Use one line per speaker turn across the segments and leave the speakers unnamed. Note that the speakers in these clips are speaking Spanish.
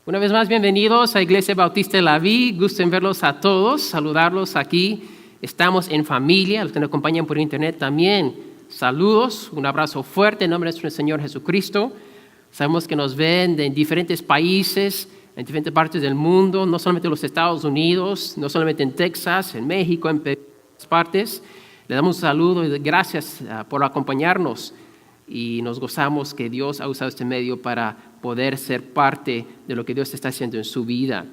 Una vez más, bienvenidos a Iglesia Bautista de la Vid. Gusto en verlos a todos, saludarlos aquí. Estamos en familia, los que nos acompañan por internet también. Saludos, un abrazo fuerte en nombre de nuestro Señor Jesucristo. Sabemos que nos ven en diferentes países, en diferentes partes del mundo, no solamente en los Estados Unidos, no solamente en Texas, en México, en todas partes. Le damos un saludo y gracias por acompañarnos. Y nos gozamos que Dios ha usado este medio para poder ser parte de lo que Dios está haciendo en su vida.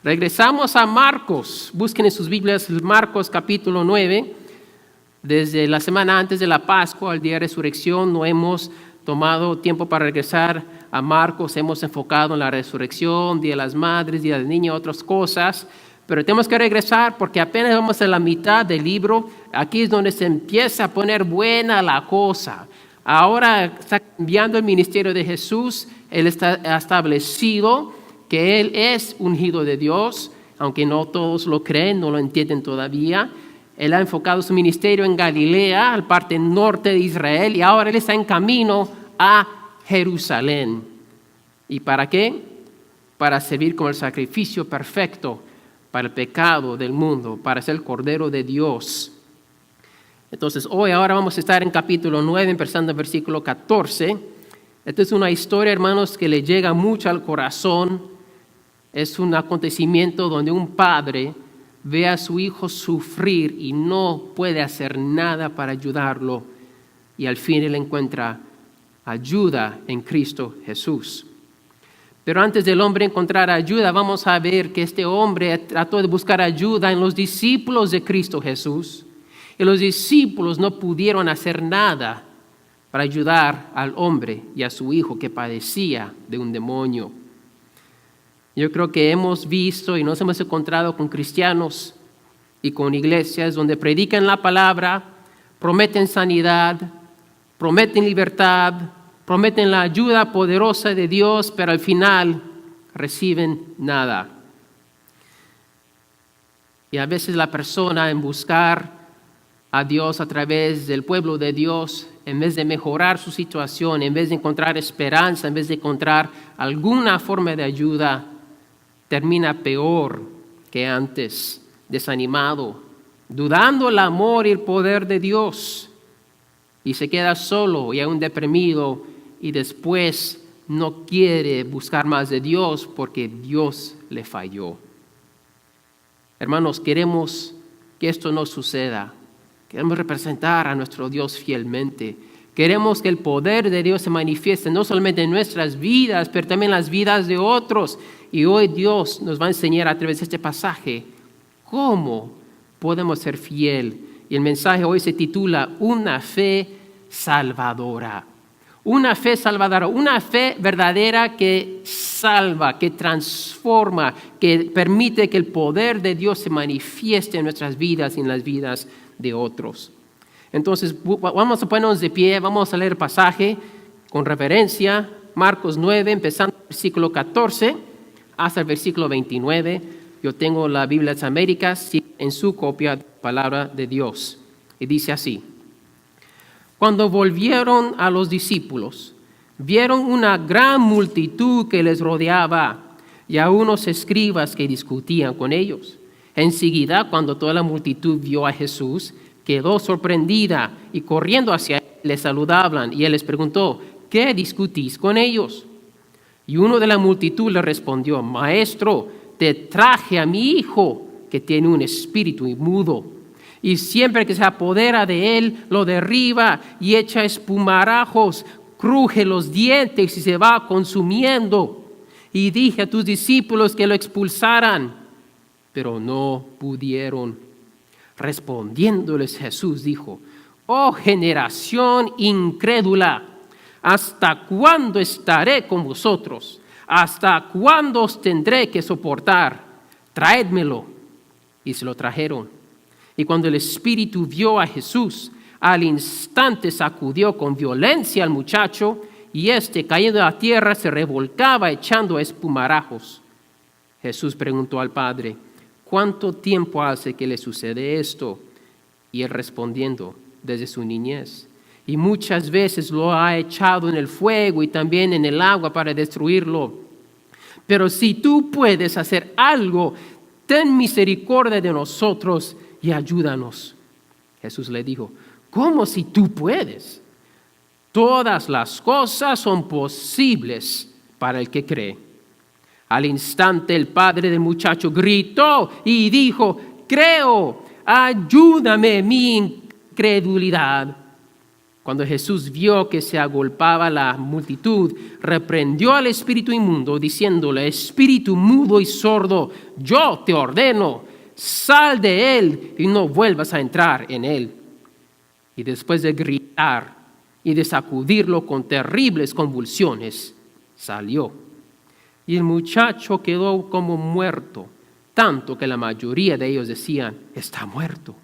Regresamos a Marcos. Busquen en sus Biblias Marcos capítulo 9. Desde la semana antes de la Pascua, al día de resurrección, no hemos tomado tiempo para regresar a Marcos. Hemos enfocado en la resurrección, Día de las Madres, Día del Niño, otras cosas. Pero tenemos que regresar porque apenas vamos a la mitad del libro. Aquí es donde se empieza a poner buena la cosa. Ahora está cambiando el ministerio de Jesús. Él está establecido que Él es ungido de Dios, aunque no todos lo creen, no lo entienden todavía. Él ha enfocado su ministerio en Galilea, al parte norte de Israel, y ahora Él está en camino a Jerusalén. ¿Y para qué? Para servir como el sacrificio perfecto para el pecado del mundo, para ser el Cordero de Dios. Entonces, ahora vamos a estar en capítulo 9, empezando en versículo 14. Esta es una historia, hermanos, que le llega mucho al corazón. Es un acontecimiento donde un padre ve a su hijo sufrir y no puede hacer nada para ayudarlo. Y al fin él encuentra ayuda en Cristo Jesús. Pero antes del hombre encontrar ayuda, vamos a ver que este hombre trató de buscar ayuda en los discípulos de Cristo Jesús. Y los discípulos no pudieron hacer nada para ayudar al hombre y a su hijo que padecía de un demonio. Yo creo que hemos visto y nos hemos encontrado con cristianos y con iglesias donde predican la palabra, prometen sanidad, prometen libertad, prometen la ayuda poderosa de Dios, pero al final reciben nada. Y a veces la persona en buscar a Dios a través del pueblo de Dios, en vez de mejorar su situación, en vez de encontrar esperanza, en vez de encontrar alguna forma de ayuda, termina peor que antes, desanimado, dudando el amor y el poder de Dios, y se queda solo y aún deprimido, y después no quiere buscar más de Dios porque Dios le falló. Hermanos, queremos que esto no suceda. Queremos representar a nuestro Dios fielmente. Queremos que el poder de Dios se manifieste no solamente en nuestras vidas, pero también en las vidas de otros. Y hoy Dios nos va a enseñar a través de este pasaje cómo podemos ser fiel. Y el mensaje hoy se titula Una fe salvadora. Una fe salvadora, una fe verdadera que salva, que transforma, que permite que el poder de Dios se manifieste en nuestras vidas y en las vidas de otros. Entonces, vamos a ponernos de pie, vamos a leer el pasaje con reverencia, Marcos 9, empezando el versículo 14 hasta el versículo 29. Yo tengo la Biblia de las Américas en su copia de la palabra de Dios. Y dice así: Cuando volvieron a los discípulos, vieron una gran multitud que les rodeaba y a unos escribas que discutían con ellos. Enseguida, cuando toda la multitud vio a Jesús, quedó sorprendida y corriendo hacia él le saludaban. Y él les preguntó: ¿qué discutís con ellos? Y uno de la multitud le respondió: Maestro, te traje a mi hijo que tiene un espíritu inmundo. Y siempre que se apodera de él, lo derriba y echa espumarajos, cruje los dientes y se va consumiendo. Y dije a tus discípulos que lo expulsaran, pero no pudieron. Respondiéndoles Jesús dijo: Oh generación incrédula, ¿hasta cuándo estaré con vosotros? ¿Hasta cuándo os tendré que soportar? Traédmelo. Y se lo trajeron. Y cuando el espíritu vio a Jesús, al instante sacudió con violencia al muchacho, y éste, cayendo a tierra, se revolcaba echando espumarajos. Jesús preguntó al padre: ¿cuánto tiempo hace que le sucede esto? Y él respondiendo: desde su niñez. Y muchas veces lo ha echado en el fuego y también en el agua para destruirlo. Pero si tú puedes hacer algo, ten misericordia de nosotros y ayúdanos. Jesús le dijo, ¿cómo si tú puedes? Todas las cosas son posibles para el que cree. Al instante el padre del muchacho gritó y dijo, creo, ayúdame mi incredulidad. Cuando Jesús vio que se agolpaba la multitud, reprendió al espíritu inmundo, diciéndole, espíritu mudo y sordo, yo te ordeno, sal de él y no vuelvas a entrar en él. Y después de gritar y de sacudirlo con terribles convulsiones, salió. Y el muchacho quedó como muerto, tanto que la mayoría de ellos decían, está muerto.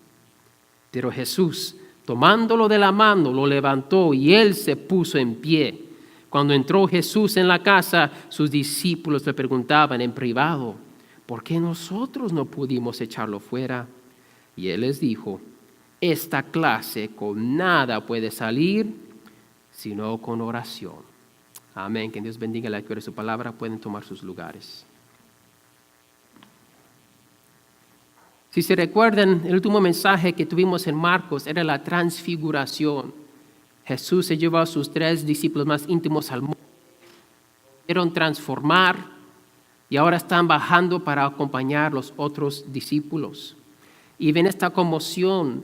Pero Jesús, tomándolo de la mano, lo levantó y él se puso en pie. Cuando entró Jesús en la casa, sus discípulos le preguntaban en privado, ¿por qué nosotros no pudimos echarlo fuera? Y él les dijo, esta clase con nada puede salir, sino con oración. Amén. Que Dios bendiga la lectura de su palabra. Pueden tomar sus lugares. Si se recuerdan, el último mensaje que tuvimos en Marcos era la transfiguración. Jesús se llevó a sus 3 discípulos más íntimos al monte, pudieron transformar y ahora están bajando para acompañar a los otros discípulos. Y ven esta conmoción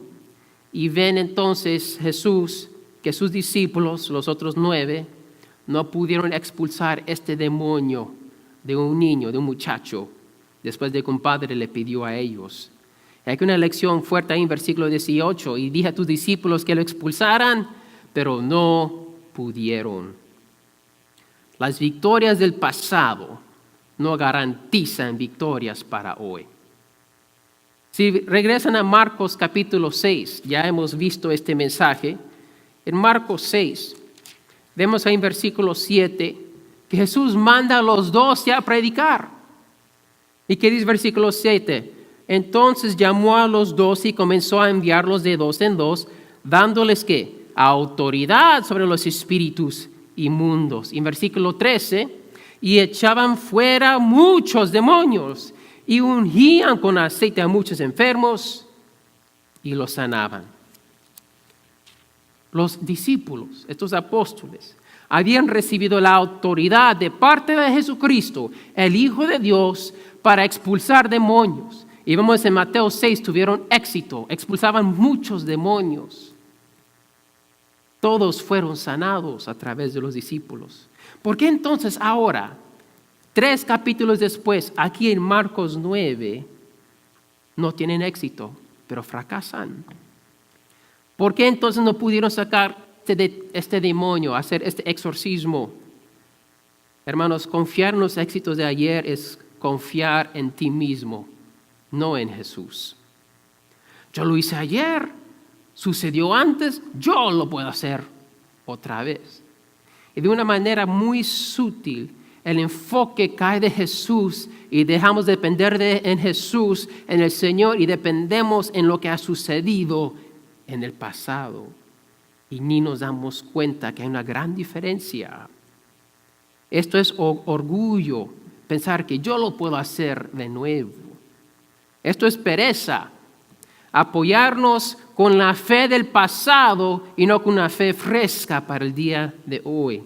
y ven entonces Jesús que sus discípulos, los otros 9, no pudieron expulsar este demonio de un niño, de un muchacho, después de que un padre le pidió a ellos. Hay una lección fuerte ahí en versículo 18. Y dije a tus discípulos que lo expulsaran, pero no pudieron. Las victorias del pasado no garantizan victorias para hoy. Si regresan a Marcos capítulo 6, ya hemos visto este mensaje. En Marcos 6, vemos ahí en versículo 7 que Jesús manda a los 12 a predicar. ¿Y qué dice versículo 7? Entonces llamó a los 12 y comenzó a enviarlos de 2 en 2, dándoles ¿qué? Autoridad sobre los espíritus inmundos. Y en versículo 13, y echaban fuera muchos demonios y ungían con aceite a muchos enfermos y los sanaban. Los discípulos, estos apóstoles, habían recibido la autoridad de parte de Jesucristo, el Hijo de Dios, para expulsar demonios. Y vemos en Mateo 6, tuvieron éxito, expulsaban muchos demonios. Todos fueron sanados a través de los discípulos. ¿Por qué entonces ahora, 3 capítulos después, aquí en Marcos 9, no tienen éxito, pero fracasan? ¿Por qué entonces no pudieron sacar este demonio, hacer este exorcismo? Hermanos, confiar en los éxitos de ayer es confiar en ti mismo, no en Jesús. Yo lo hice ayer, sucedió antes, yo lo puedo hacer otra vez. Y de una manera muy sutil, el enfoque cae de Jesús y dejamos de depender en Jesús, en el Señor, y dependemos en lo que ha sucedido en el pasado. Y ni nos damos cuenta que hay una gran diferencia. Esto es orgullo, pensar que yo lo puedo hacer de nuevo. Esto es pereza, apoyarnos con la fe del pasado y no con una fe fresca para el día de hoy.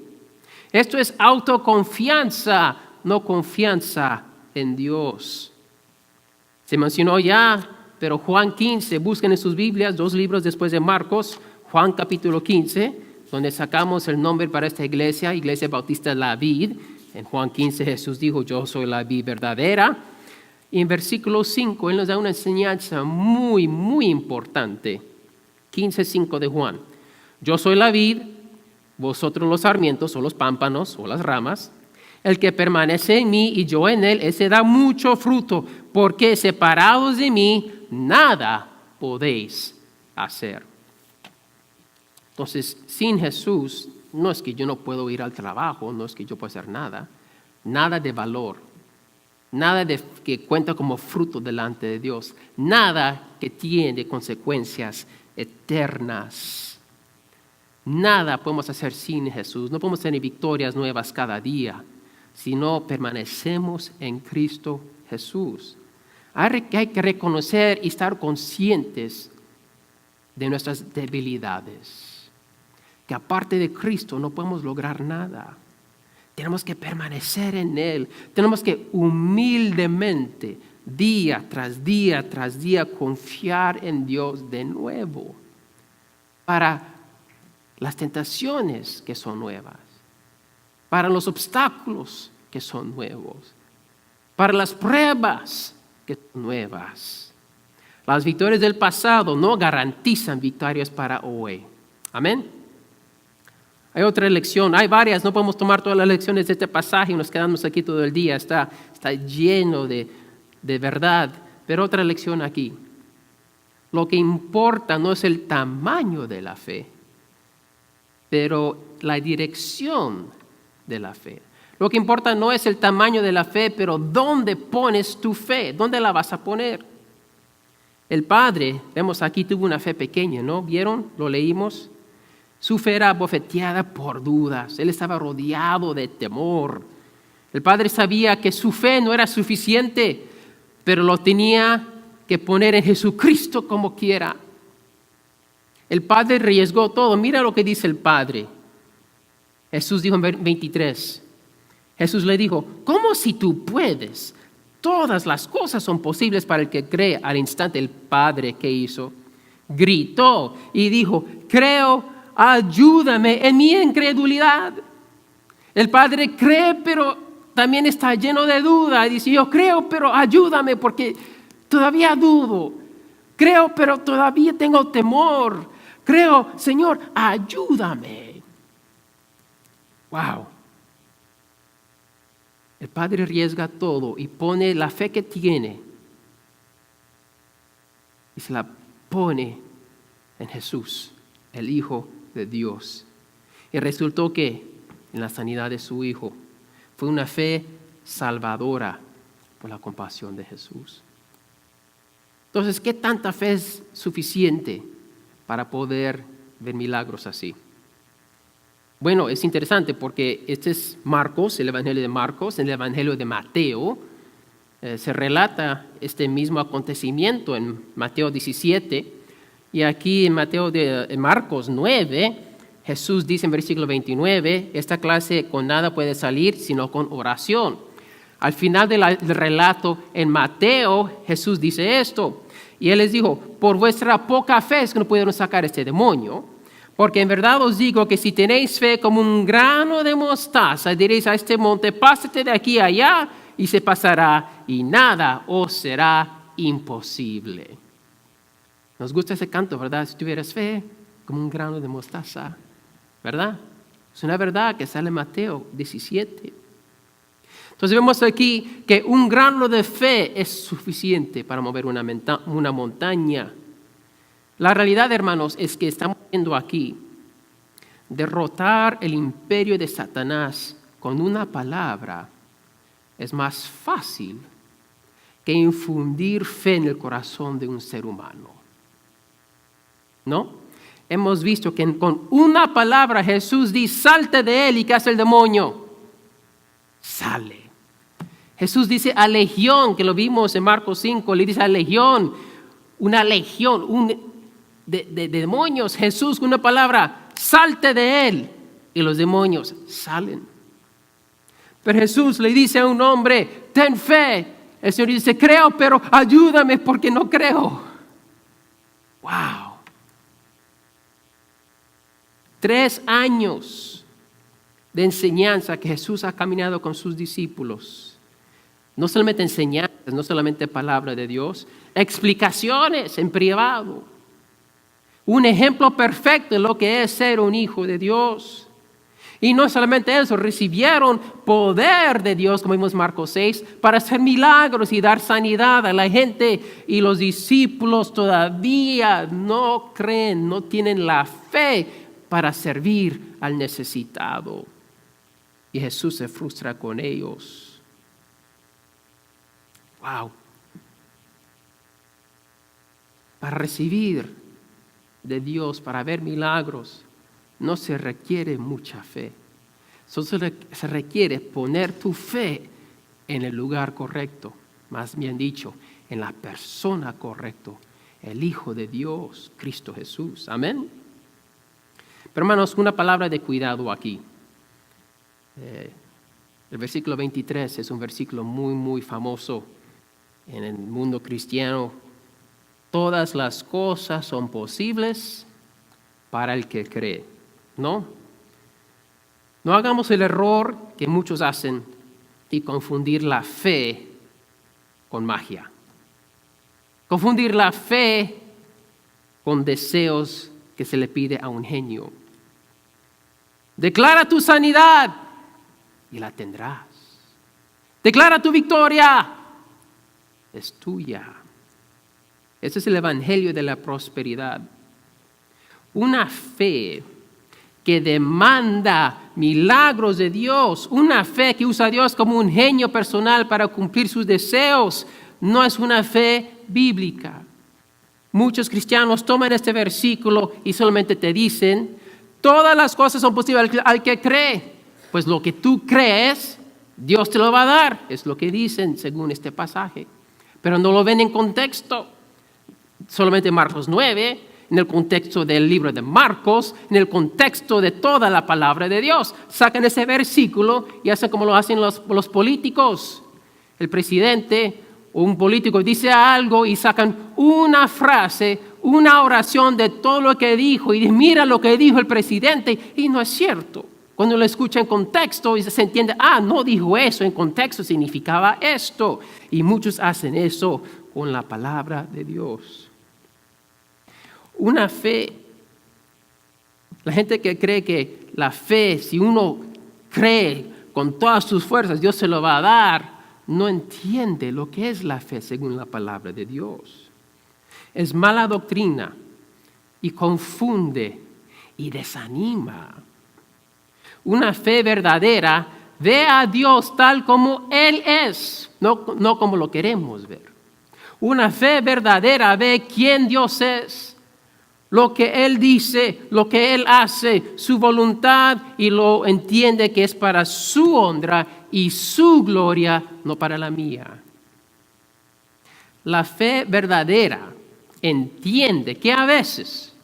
Esto es autoconfianza, no confianza en Dios. Se mencionó ya, pero Juan 15, busquen en sus Biblias, 2 libros después de Marcos, Juan capítulo 15, donde sacamos el nombre para esta iglesia, Iglesia Bautista La Vid. En Juan 15 Jesús dijo, yo soy la vid verdadera. Y en versículo 5, Él nos da una enseñanza muy, muy importante. 15:5 de Juan. Yo soy la vid, vosotros los sarmientos o los pámpanos o las ramas. El que permanece en mí y yo en él, ese da mucho fruto, porque separados de mí, nada podéis hacer. Entonces, sin Jesús, no es que yo no puedo ir al trabajo, no es que yo pueda hacer nada. Nada de valor. Nada que cuenta como fruto delante de Dios. Nada que tiene consecuencias eternas. Nada podemos hacer sin Jesús. No podemos tener victorias nuevas cada día sino permanecemos en Cristo Jesús. Hay que reconocer y estar conscientes de nuestras debilidades, que aparte de Cristo no podemos lograr nada. Tenemos que permanecer en Él, tenemos que humildemente, día tras día tras día, confiar en Dios de nuevo para las tentaciones que son nuevas, para los obstáculos que son nuevos, para las pruebas que son nuevas. Las victorias del pasado no garantizan victorias para hoy. Amén. Hay otra lección, hay varias, no podemos tomar todas las lecciones de este pasaje y nos quedamos aquí todo el día, está lleno de verdad. Pero otra lección aquí, lo que importa no es el tamaño de la fe, pero la dirección de la fe. Lo que importa no es el tamaño de la fe, pero dónde pones tu fe, dónde la vas a poner. El padre, vemos aquí, tuvo una fe pequeña, ¿no? ¿Vieron? Lo leímos. Su fe era bofeteada por dudas. Él estaba rodeado de temor. El padre sabía que su fe no era suficiente, pero lo tenía que poner en Jesucristo como quiera. El padre arriesgó todo. Mira lo que dice el padre. Jesús dijo en 23. Jesús le dijo, ¿cómo si tú puedes? Todas las cosas son posibles para el que cree. Al instante el padre, ¿qué hizo? Gritó y dijo, creo, ayúdame en mi incredulidad. El padre cree, pero también está lleno de duda. Y dice, yo creo, pero ayúdame porque todavía dudo. Creo, pero todavía tengo temor. Creo, Señor, ayúdame. Wow. El padre arriesga todo y pone la fe que tiene y se la pone en Jesús, el Hijo de Dios. Y resultó que en la sanidad de su hijo fue una fe salvadora por la compasión de Jesús. Entonces, ¿qué tanta fe es suficiente para poder ver milagros así? Bueno, es interesante porque este es Marcos, el Evangelio de Marcos. En el Evangelio de Mateo se relata este mismo acontecimiento en Mateo 17. Y aquí en Marcos 9, Jesús dice en versículo 29, esta clase con nada puede salir sino con oración. Al final del relato en Mateo, Jesús dice esto. Y Él les dijo, por vuestra poca fe es que no pudieron sacar este demonio. Porque en verdad os digo que si tenéis fe como un grano de mostaza, diréis a este monte, pásate de aquí a allá, y se pasará, y nada os será imposible. Nos gusta ese canto, ¿verdad? Si tuvieras fe como un grano de mostaza, ¿verdad? Es una verdad que sale en Mateo 17. Entonces vemos aquí que un grano de fe es suficiente para mover una montaña. La realidad, hermanos, es que estamos viendo aquí derrotar el imperio de Satanás con una palabra es más fácil que infundir fe en el corazón de un ser humano. ¿No? Hemos visto que con una palabra Jesús dice, salte de él, ¿y qué hace el demonio? Sale. Jesús dice a legión, que lo vimos en Marcos 5, le dice a legión, una legión, de demonios. Jesús con una palabra, salte de él, y los demonios salen. Pero Jesús le dice a un hombre, ten fe. El Señor dice, creo, pero ayúdame porque no creo. Wow. 3 años de enseñanza que Jesús ha caminado con sus discípulos. No solamente enseñanzas, no solamente palabra de Dios, explicaciones en privado. Un ejemplo perfecto de lo que es ser un hijo de Dios. Y no solamente eso, recibieron poder de Dios, como vimos en Marcos 6, para hacer milagros y dar sanidad a la gente. Y los discípulos todavía no creen, no tienen la fe para servir al necesitado. Y Jesús se frustra con ellos. Wow. Para recibir de Dios, para ver milagros, no se requiere mucha fe. Entonces se requiere poner tu fe en el lugar correcto, más bien dicho, en la persona correcta, el Hijo de Dios, Cristo Jesús. Amén. Pero hermanos, una palabra de cuidado aquí. El versículo 23 es un versículo muy, muy famoso en el mundo cristiano. Todas las cosas son posibles para el que cree, ¿no? No hagamos el error que muchos hacen y confundir la fe con magia. Confundir la fe con deseos que se le pide a un genio. Declara tu sanidad y la tendrás. Declara tu victoria, es tuya. Ese es el evangelio de la prosperidad. Una fe que demanda milagros de Dios, una fe que usa a Dios como un genio personal para cumplir sus deseos, no es una fe bíblica. Muchos cristianos toman este versículo y solamente te dicen, todas las cosas son posibles al que cree. Pues lo que tú crees, Dios te lo va a dar. Es lo que dicen según este pasaje. Pero no lo ven en contexto. Solamente Marcos 9, en el contexto del libro de Marcos, en el contexto de toda la palabra de Dios. Sacan ese versículo y hacen como lo hacen los políticos. El presidente o un político dice algo y sacan una frase, una oración de todo lo que dijo y mira lo que dijo el presidente y no es cierto. Cuando lo escucha en contexto y se entiende, no dijo eso, en contexto significaba esto. Y muchos hacen eso con la palabra de Dios. Una fe, la gente que cree que la fe, si uno cree con todas sus fuerzas, Dios se lo va a dar, no entiende lo que es la fe según la palabra de Dios. Es mala doctrina y confunde y desanima. Una fe verdadera ve a Dios tal como Él es, no como lo queremos ver. Una fe verdadera ve quién Dios es, lo que Él dice, lo que Él hace, su voluntad y lo entiende que es para su honra y su gloria, no para la mía. La fe verdadera entiende que a veces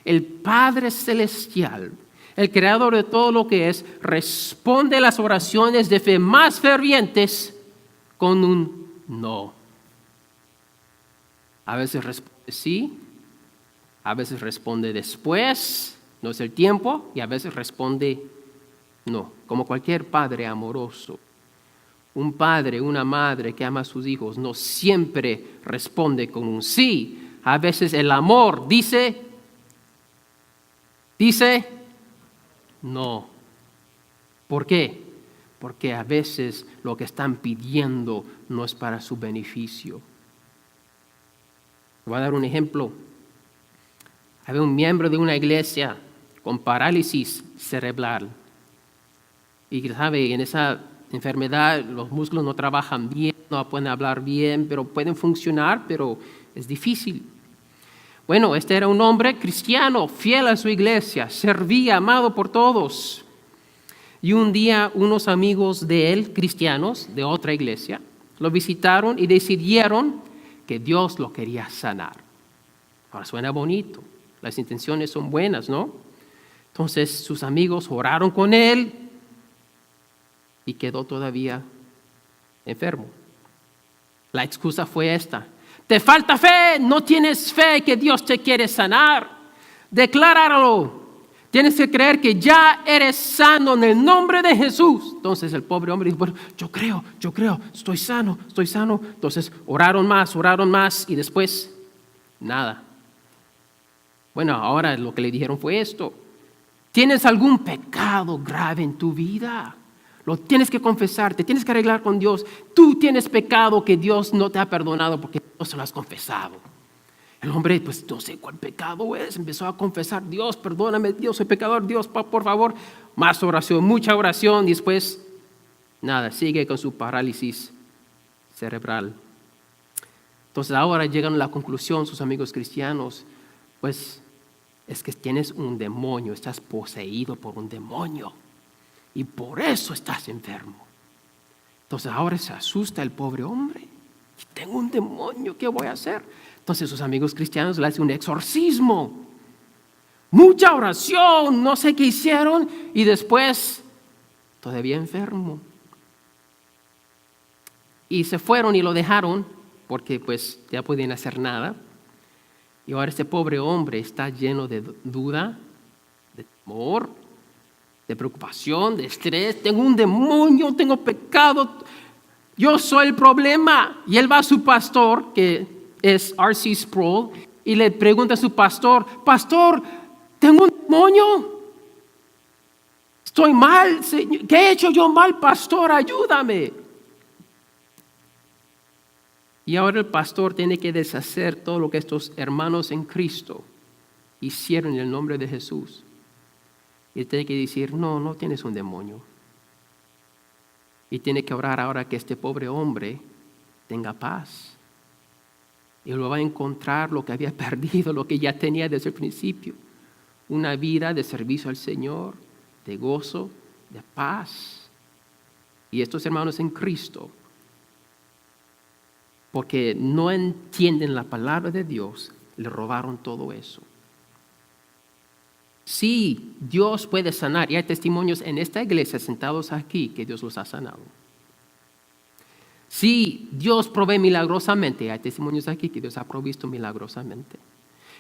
el Padre Celestial, el creador de todo lo que es, responde a las oraciones de fe más fervientes con un no. A veces responde sí, a veces responde después, no es el tiempo, y a veces responde no, como cualquier padre amoroso. Un padre, una madre que ama a sus hijos no siempre responde con un sí. A veces el amor dice no. ¿Por qué? Porque a veces lo que están pidiendo no es para su beneficio. Voy a dar un ejemplo. Había un miembro de una iglesia con parálisis cerebral. Y sabe, en esa enfermedad los músculos no trabajan bien, no pueden hablar bien, pero pueden funcionar, pero es difícil. Bueno, este era un hombre cristiano, fiel a su iglesia, servía, amado por todos. Y un día unos amigos de él, cristianos, de otra iglesia, lo visitaron y decidieron que Dios lo quería sanar. Ahora suena bonito, las intenciones son buenas, ¿no? Entonces sus amigos oraron con él y quedó todavía enfermo. La excusa fue esta: te falta fe, no tienes fe que Dios te quiere sanar. Decláralo. Tienes que creer que ya eres sano en el nombre de Jesús. Entonces el pobre hombre dijo, bueno, yo creo, estoy sano. Entonces oraron más y después nada. Bueno, ahora lo que le dijeron fue esto: ¿tienes algún pecado grave en tu vida? Lo tienes que confesar, te tienes que arreglar con Dios. Tú tienes pecado que Dios no te ha perdonado porque no se lo has confesado. El hombre, pues no sé cuál pecado es, empezó a confesar: Dios, perdóname, Dios, soy pecador, Dios, por favor. Más oración, mucha oración, y después nada, sigue con su parálisis cerebral. Entonces ahora llegan a la conclusión sus amigos cristianos, pues es que tienes un demonio, estás poseído por un demonio. y por eso estás enfermo. Entonces ahora se asusta el pobre hombre. Tengo un demonio, ¿qué voy a hacer? Entonces sus amigos cristianos le hacen un exorcismo. Mucha oración, no sé qué hicieron, y después todavía enfermo. Y se fueron y lo dejaron porque pues ya podían hacer nada. Y ahora este pobre hombre está lleno de duda, de temor, de preocupación, de estrés. Tengo un demonio, tengo pecado, yo soy el problema. Y él va a su pastor, que es R.C. Sproul, y le pregunta a su pastor, pastor, tengo un demonio. Estoy mal, Señor. ¿Qué he hecho yo mal, pastor? Ayúdame. Y ahora el pastor tiene que deshacer todo lo que estos hermanos en Cristo hicieron en el nombre de Jesús. Y tiene que decir, no tienes un demonio. Y tiene que orar ahora que este pobre hombre tenga paz. Y lo va a encontrar lo que había perdido, lo que ya tenía desde el principio. Una vida de servicio al Señor, de gozo, de paz. Y estos hermanos en Cristo, porque no entienden la palabra de Dios, le robaron todo eso. Sí, Dios puede sanar, y hay testimonios en esta iglesia sentados aquí que Dios los ha sanado. Sí, Dios provee milagrosamente, hay testimonios aquí que Dios ha provisto milagrosamente.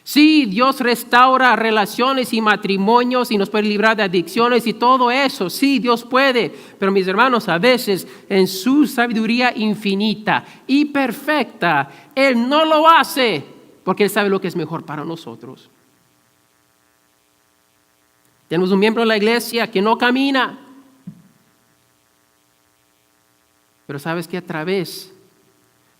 Sí, Dios restaura relaciones y matrimonios y nos puede librar de adicciones y todo eso. Sí, Dios puede. Pero mis hermanos, a veces en su sabiduría infinita y perfecta, Él no lo hace porque Él sabe lo que es mejor para nosotros. Tenemos un miembro de la iglesia que no camina. Pero sabes que a través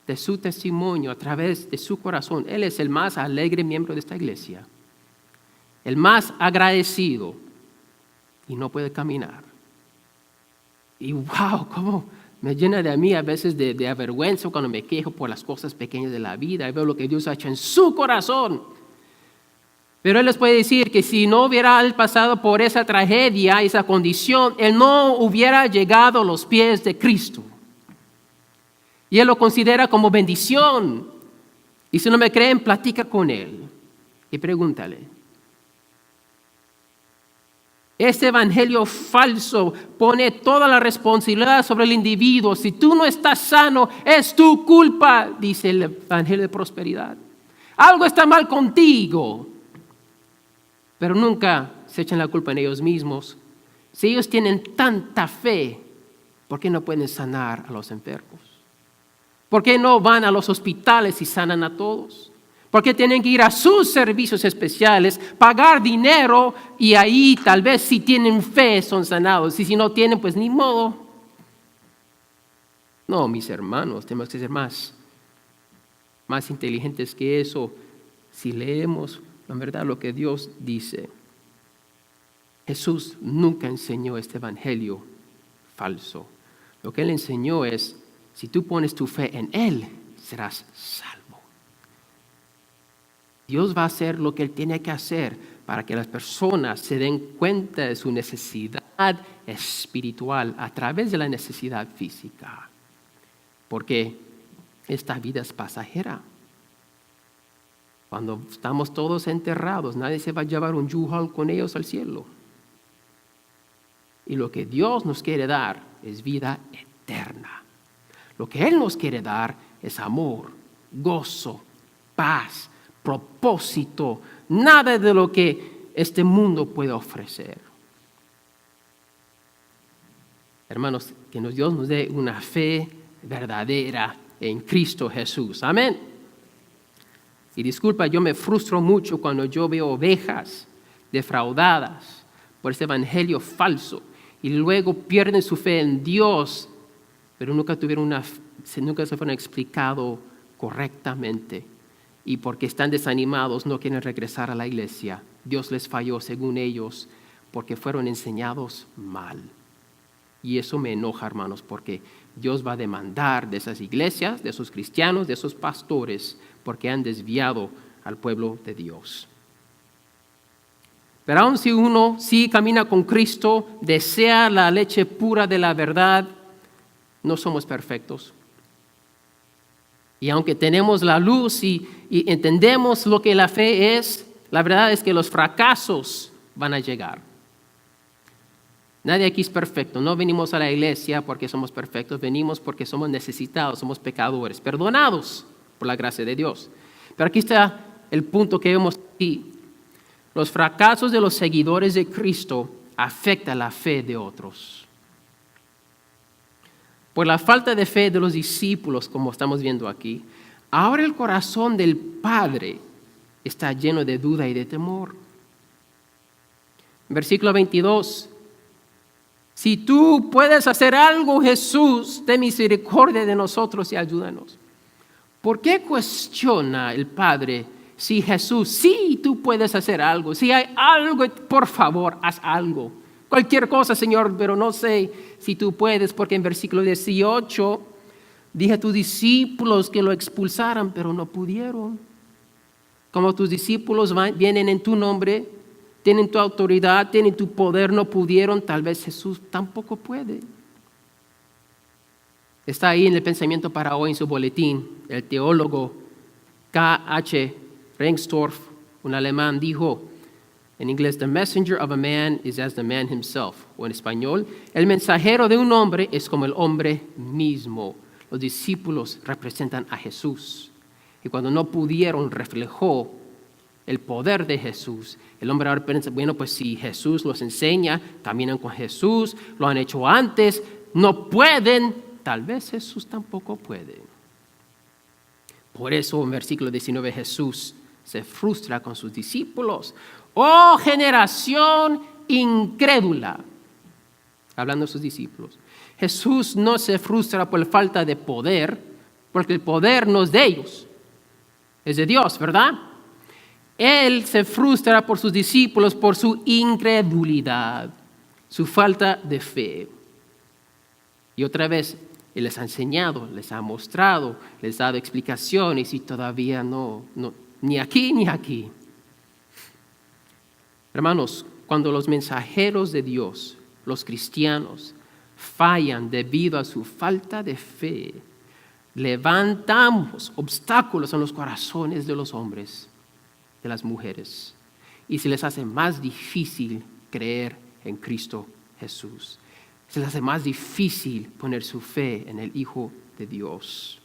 de su testimonio, a través de su corazón, él es el más alegre miembro de esta iglesia, el más agradecido, y no puede caminar. Y wow, cómo me llena de a mí a veces de avergüenza cuando me quejo por las cosas pequeñas de la vida y veo lo que Dios ha hecho en su corazón. Pero él les puede decir que si no hubiera él pasado por esa tragedia, esa condición, él no hubiera llegado a los pies de Cristo. Y él lo considera como bendición. Y si no me creen, platica con él y pregúntale. Este evangelio falso pone toda la responsabilidad sobre el individuo. Si tú no estás sano, es tu culpa, dice el evangelio de prosperidad. Algo está mal contigo. Pero nunca se echan la culpa en ellos mismos. Si ellos tienen tanta fe, ¿por qué no pueden sanar a los enfermos? ¿Por qué no van a los hospitales y sanan a todos? ¿Por qué tienen que ir a sus servicios especiales, pagar dinero y ahí tal vez si tienen fe son sanados? Y si no tienen, pues ni modo. No, mis hermanos, tenemos que ser más inteligentes que eso. Si leemos en verdad lo que Dios dice. Jesús nunca enseñó este evangelio falso. Lo que Él enseñó es, si tú pones tu fe en Él, serás salvo. Dios va a hacer lo que Él tiene que hacer para que las personas se den cuenta de su necesidad espiritual a través de la necesidad física. Porque esta vida es pasajera. Cuando estamos todos enterrados, nadie se va a llevar un U-Haul con ellos al cielo. Y lo que Dios nos quiere dar es vida eterna. Lo que Él nos quiere dar es amor, gozo, paz, propósito, nada de lo que este mundo puede ofrecer. Hermanos, que Dios nos dé una fe verdadera en Cristo Jesús. Amén. Y disculpa, yo me frustro mucho cuando yo veo ovejas defraudadas por este evangelio falso y luego pierden su fe en Dios, pero nunca se fueron explicados correctamente. Y porque están desanimados, no quieren regresar a la iglesia. Dios les falló según ellos porque fueron enseñados mal. Y eso me enoja, hermanos, porque Dios va a demandar de esas iglesias, de esos cristianos, de esos pastores, porque han desviado al pueblo de Dios. Pero aun si uno sí camina con Cristo, desea la leche pura de la verdad, no somos perfectos. Y aunque tenemos la luz y entendemos lo que la fe es, la verdad es que los fracasos van a llegar. Nadie aquí es perfecto. No venimos a la iglesia porque somos perfectos, venimos porque somos necesitados, somos pecadores, perdonados por la gracia de Dios. Pero aquí está el punto que vemos aquí. Los fracasos de los seguidores de Cristo afectan la fe de otros. Por la falta de fe de los discípulos, como estamos viendo aquí, ahora el corazón del Padre está lleno de duda y de temor. Versículo 22. Si tú puedes hacer algo, Jesús, ten misericordia de nosotros y ayúdanos. ¿Por qué cuestiona el Padre si Jesús, sí, tú puedes hacer algo? Si hay algo, por favor, haz algo. Cualquier cosa, Señor, pero no sé si tú puedes, porque en versículo 18 dije a tus discípulos que lo expulsaran, pero no pudieron. Como tus discípulos vienen en tu nombre, tienen tu autoridad, tienen tu poder, no pudieron, tal vez Jesús tampoco puede. Está ahí en el pensamiento para hoy en su boletín. El teólogo K.H. Rengstorff, un alemán, dijo en inglés: "The messenger of a man is as the man himself", o en español, el mensajero de un hombre es como el hombre mismo. Los discípulos representan a Jesús. Y cuando no pudieron, reflejó el poder de Jesús. El hombre ahora piensa, bueno, pues si Jesús los enseña, caminan con Jesús, lo han hecho antes, no pueden, tal vez Jesús tampoco puede. Por eso en versículo 19 Jesús se frustra con sus discípulos. ¡Oh, generación incrédula! Hablando de sus discípulos. Jesús no se frustra por falta de poder, porque el poder no es de ellos, es de Dios, ¿verdad? Él se frustra por sus discípulos por su incredulidad, su falta de fe. Y otra vez, Él les ha enseñado, les ha mostrado, les ha dado explicaciones y todavía no, ni aquí ni aquí. Hermanos, cuando los mensajeros de Dios, los cristianos, fallan debido a su falta de fe, levantamos obstáculos en los corazones de los hombres, de las mujeres, y se les hace más difícil creer en Cristo Jesús. Se les hace más difícil poner su fe en el Hijo de Dios.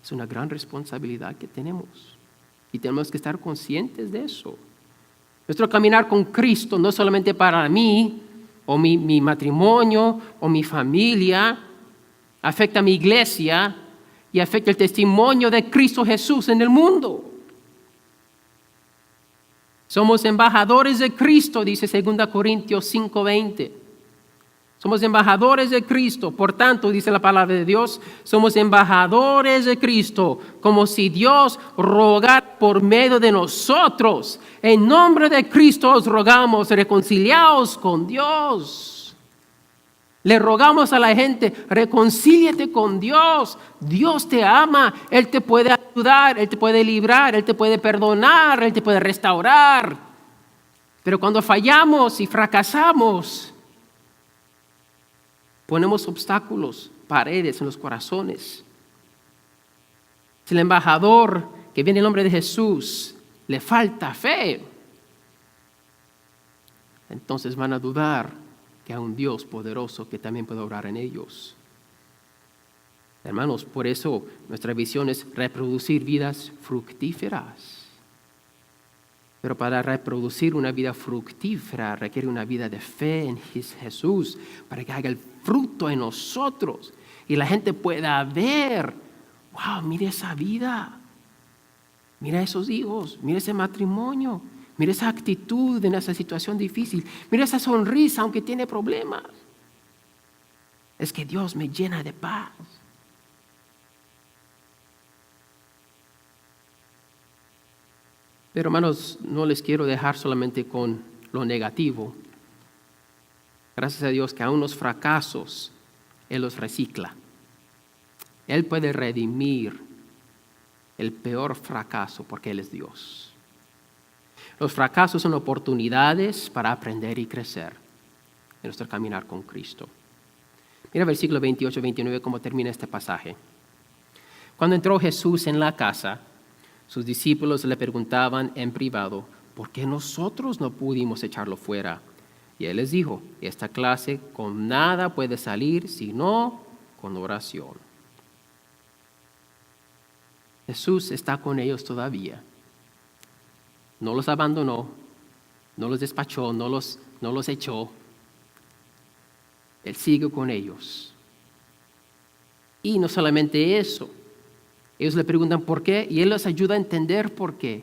Es una gran responsabilidad que tenemos y tenemos que estar conscientes de eso. Nuestro caminar con Cristo no es solamente para mí o mi matrimonio o mi familia, afecta a mi iglesia y afecta el testimonio de Cristo Jesús en el mundo. Somos embajadores de Cristo, dice 2 Corintios 5:20. Somos embajadores de Cristo. Por tanto, dice la palabra de Dios, somos embajadores de Cristo, como si Dios rogara por medio de nosotros. En nombre de Cristo os rogamos, reconciliaos con Dios. Le rogamos a la gente, reconcíliate con Dios. Dios te ama, Él te puede ayudar, Él te puede librar, Él te puede perdonar, Él te puede restaurar. Pero cuando fallamos y fracasamos, ponemos obstáculos, paredes en los corazones. Si el embajador que viene en nombre de Jesús le falta fe, entonces van a dudar que hay un Dios poderoso que también puede obrar en ellos. Hermanos, por eso nuestra visión es reproducir vidas fructíferas. Pero para reproducir una vida fructífera requiere una vida de fe en Jesús, para que haga el fruto en nosotros y la gente pueda ver, wow, mira esa vida, mira esos hijos, mira ese matrimonio, mira esa actitud en esa situación difícil, mira esa sonrisa aunque tiene problemas. Es que Dios me llena de paz. Pero hermanos, no les quiero dejar solamente con lo negativo. Gracias a Dios que aún los fracasos, Él los recicla. Él puede redimir el peor fracaso porque Él es Dios. Los fracasos son oportunidades para aprender y crecer en nuestro caminar con Cristo. Mira versículo 28 y 29 cómo termina este pasaje. Cuando entró Jesús en la casa, sus discípulos le preguntaban en privado, ¿por qué nosotros no pudimos echarlo fuera? Y él les dijo, esta clase con nada puede salir sino con oración. Jesús está con ellos todavía. No los abandonó, no los despachó, no los echó. Él sigue con ellos. Y no solamente eso, ellos le preguntan por qué y Él les ayuda a entender por qué.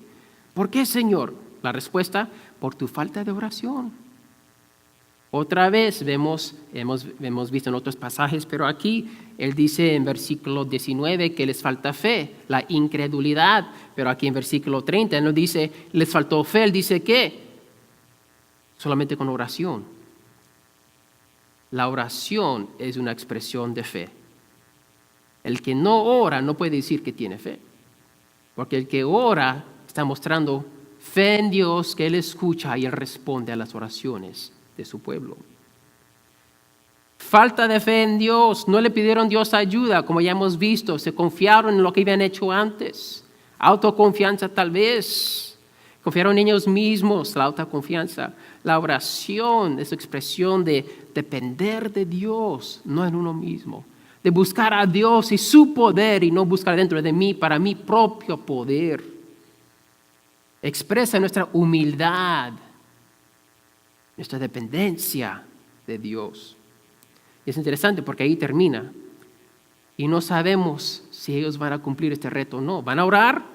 ¿Por qué, Señor? La respuesta, por tu falta de oración. Otra vez hemos visto en otros pasajes, pero aquí Él dice en versículo 19 que les falta fe, la incredulidad. Pero aquí en versículo 30 Él no dice, les faltó fe, Él dice que solamente con oración. La oración es una expresión de fe. El que no ora no puede decir que tiene fe, porque el que ora está mostrando fe en Dios, que Él escucha y Él responde a las oraciones de su pueblo. Falta de fe en Dios, no le pidieron a Dios ayuda, como ya hemos visto, se confiaron en lo que habían hecho antes. Autoconfianza tal vez, confiaron en ellos mismos, la autoconfianza. La oración es expresión de depender de Dios, no en uno mismo. De buscar a Dios y su poder y no buscar dentro de mí para mi propio poder. Expresa nuestra humildad, nuestra dependencia de Dios. Y es interesante porque ahí termina. Y no sabemos si ellos van a cumplir este reto o no. ¿Van a orar?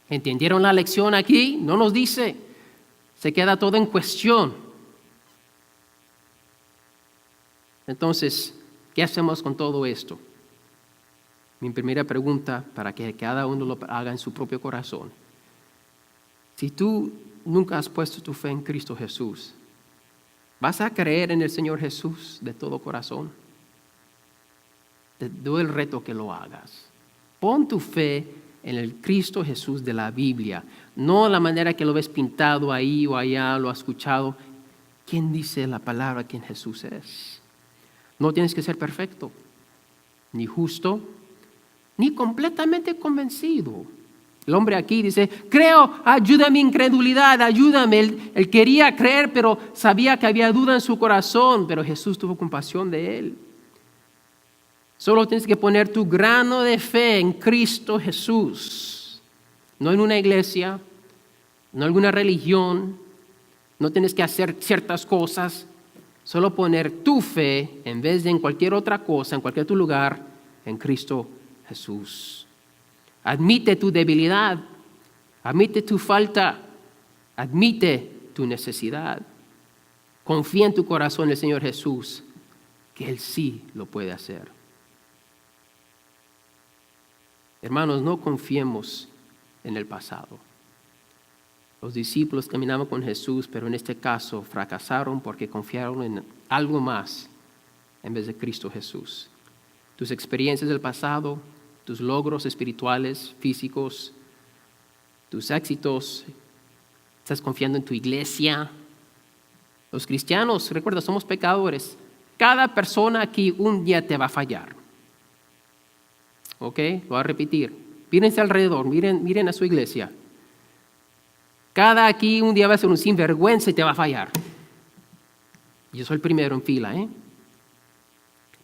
¿Entendieron la lección aquí? No nos dice. Se queda todo en cuestión. Entonces, ¿qué hacemos con todo esto? Mi primera pregunta, para que cada uno lo haga en su propio corazón. Si tú nunca has puesto tu fe en Cristo Jesús, ¿vas a creer en el Señor Jesús de todo corazón? Te doy el reto que lo hagas. Pon tu fe en el Cristo Jesús de la Biblia, no la manera que lo ves pintado ahí o allá, lo has escuchado. ¿Quién dice la palabra quién Jesús es? No tienes que ser perfecto, ni justo, ni completamente convencido. El hombre aquí dice, creo, ayuda a mi incredulidad, ayúdame. Él quería creer, pero sabía que había duda en su corazón, pero Jesús tuvo compasión de él. Solo tienes que poner tu grano de fe en Cristo Jesús. No en una iglesia, no en alguna religión. No tienes que hacer ciertas cosas. Solo poner tu fe en vez de en cualquier otra cosa, en cualquier otro lugar, en Cristo Jesús. Admite tu debilidad, admite tu falta, admite tu necesidad. Confía en tu corazón en el Señor Jesús, que Él sí lo puede hacer. Hermanos, no confiemos en el pasado. Los discípulos caminaban con Jesús, pero en este caso fracasaron porque confiaron en algo más en vez de Cristo Jesús. Tus experiencias del pasado, tus logros espirituales, físicos, tus éxitos, estás confiando en tu iglesia. Los cristianos, recuerda, somos pecadores. Cada persona aquí un día te va a fallar. ¿Ok? Lo voy a repetir. Mírense alrededor, miren a su iglesia. Cada aquí un día va a ser un sinvergüenza y te va a fallar. Yo soy el primero en fila, ¿eh?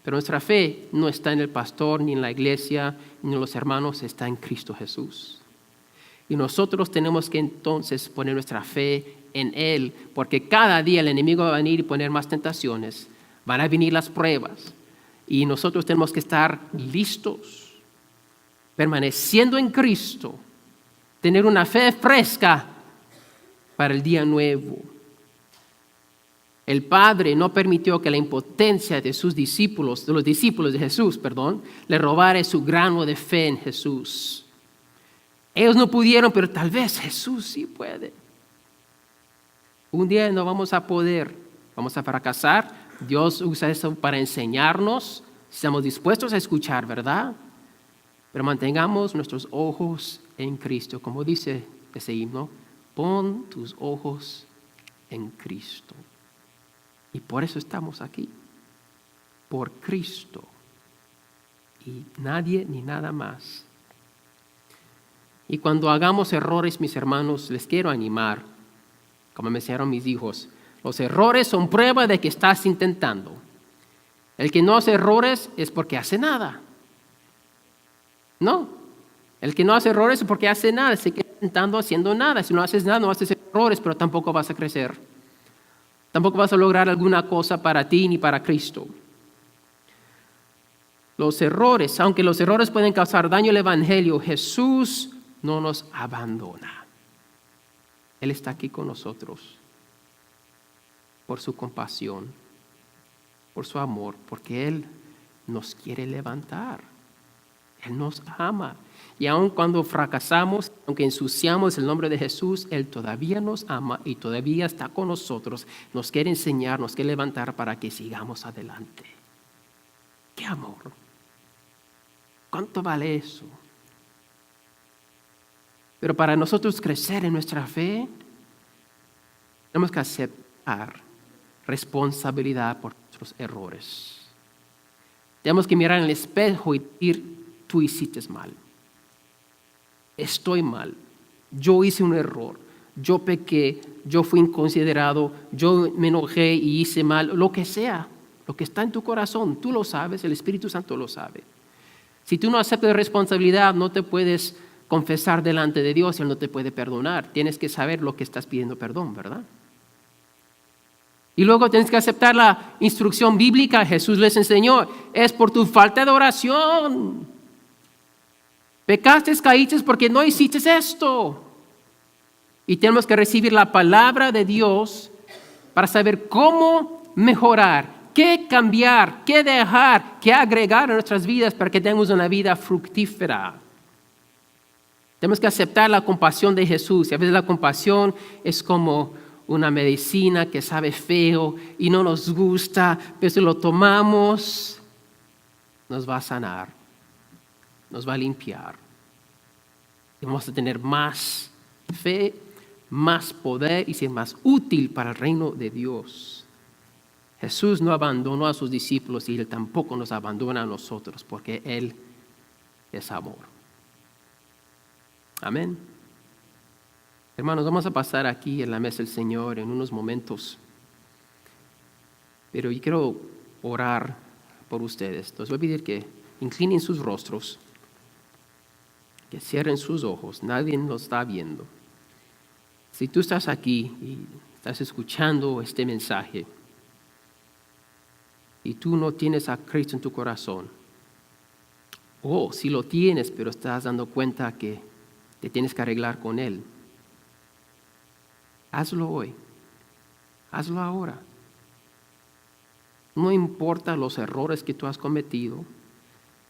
Pero nuestra fe no está en el pastor, ni en la iglesia, ni en los hermanos, está en Cristo Jesús. Y nosotros tenemos que entonces poner nuestra fe en Él, porque cada día el enemigo va a venir y poner más tentaciones, van a venir las pruebas, y nosotros tenemos que estar listos, permaneciendo en Cristo, tener una fe fresca para el día nuevo. El Padre no permitió que la impotencia de sus discípulos, de los discípulos de Jesús, le robara su grano de fe en Jesús. Ellos no pudieron, pero tal vez Jesús sí puede. Un día no vamos a poder, vamos a fracasar. Dios usa eso para enseñarnos, si estamos dispuestos a escuchar, ¿verdad? Pero mantengamos nuestros ojos en Cristo, como dice ese himno, Pon tus ojos en Cristo. Y por eso estamos aquí. Por Cristo. Y nadie ni nada más. Y cuando hagamos errores, mis hermanos, les quiero animar, como me enseñaron mis hijos, los errores son prueba de que estás intentando. El que no hace errores es porque hace nada. No, el que no hace errores es porque hace nada, se queda intentando haciendo nada. Si no haces nada, no haces errores, pero tampoco vas a crecer. Tampoco vas a lograr alguna cosa para ti ni para Cristo. Los errores, aunque los errores pueden causar daño al Evangelio, Jesús no nos abandona. Él está aquí con nosotros por su compasión, por su amor, porque Él nos quiere levantar. Él nos ama. Y aun cuando fracasamos, aunque ensuciamos el nombre de Jesús, Él todavía nos ama y todavía está con nosotros. Nos quiere enseñar, nos quiere levantar para que sigamos adelante. ¡Qué amor! ¿Cuánto vale eso? Pero para nosotros crecer en nuestra fe, tenemos que aceptar responsabilidad por nuestros errores. Tenemos que mirar en el espejo y decir, tú hiciste mal. Estoy mal. Yo hice un error. Yo pequé. Yo fui inconsiderado. Yo me enojé y hice mal. Lo que sea. Lo que está en tu corazón. Tú lo sabes. El Espíritu Santo lo sabe. Si tú no aceptas responsabilidad, no te puedes confesar delante de Dios y Él no te puede perdonar. Tienes que saber lo que estás pidiendo perdón, ¿verdad? Y luego tienes que aceptar la instrucción bíblica. Jesús les enseñó, es por tu falta de oración. Pecaste, caíste porque no hiciste esto. Y tenemos que recibir la palabra de Dios para saber cómo mejorar, qué cambiar, qué dejar, qué agregar a nuestras vidas para que tengamos una vida fructífera. Tenemos que aceptar la compasión de Jesús. Y a veces la compasión es como una medicina que sabe feo y no nos gusta, pero si lo tomamos, nos va a sanar, nos va a limpiar. Y vamos a tener más fe, más poder y ser más útil para el reino de Dios. Jesús no abandonó a sus discípulos y Él tampoco nos abandona a nosotros porque Él es amor. Amén. Hermanos, vamos a pasar aquí en la mesa del Señor en unos momentos. Pero yo quiero orar por ustedes. Entonces voy a pedir que inclinen sus rostros, que cierren sus ojos. Nadie nos está viendo. Si tú estás aquí y estás escuchando este mensaje y tú no tienes a Cristo en tu corazón, o si lo tienes pero estás dando cuenta que te tienes que arreglar con Él, hazlo hoy, hazlo ahora. No importa los errores que tú has cometido,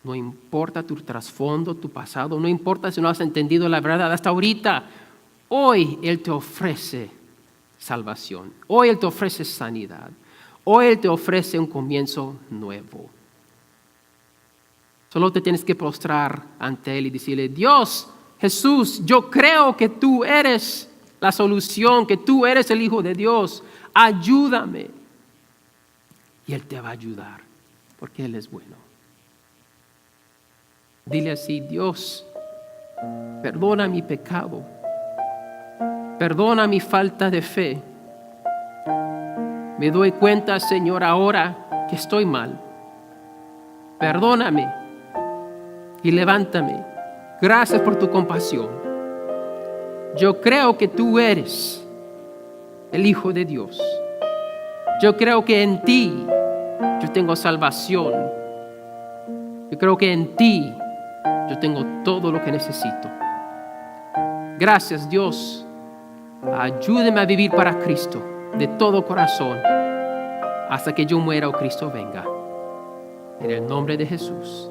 no importa tu trasfondo, tu pasado, no importa si no has entendido la verdad hasta ahorita. Hoy Él te ofrece salvación, hoy Él te ofrece sanidad, hoy Él te ofrece un comienzo nuevo. Solo te tienes que postrar ante Él y decirle, Dios, Jesús, yo creo que tú eres la solución, que tú eres el Hijo de Dios. Ayúdame. Y Él te va a ayudar, porque Él es bueno. Dile así, Dios, perdona mi pecado. Perdona mi falta de fe. Me doy cuenta, Señor, ahora que estoy mal. Perdóname y levántame. Gracias por tu compasión. Yo creo que tú eres el Hijo de Dios. Yo creo que en ti yo tengo salvación. Yo creo que en ti yo tengo todo lo que necesito. Gracias, Dios. Ayúdeme a vivir para Cristo de todo corazón hasta que yo muera o Cristo venga. En el nombre de Jesús.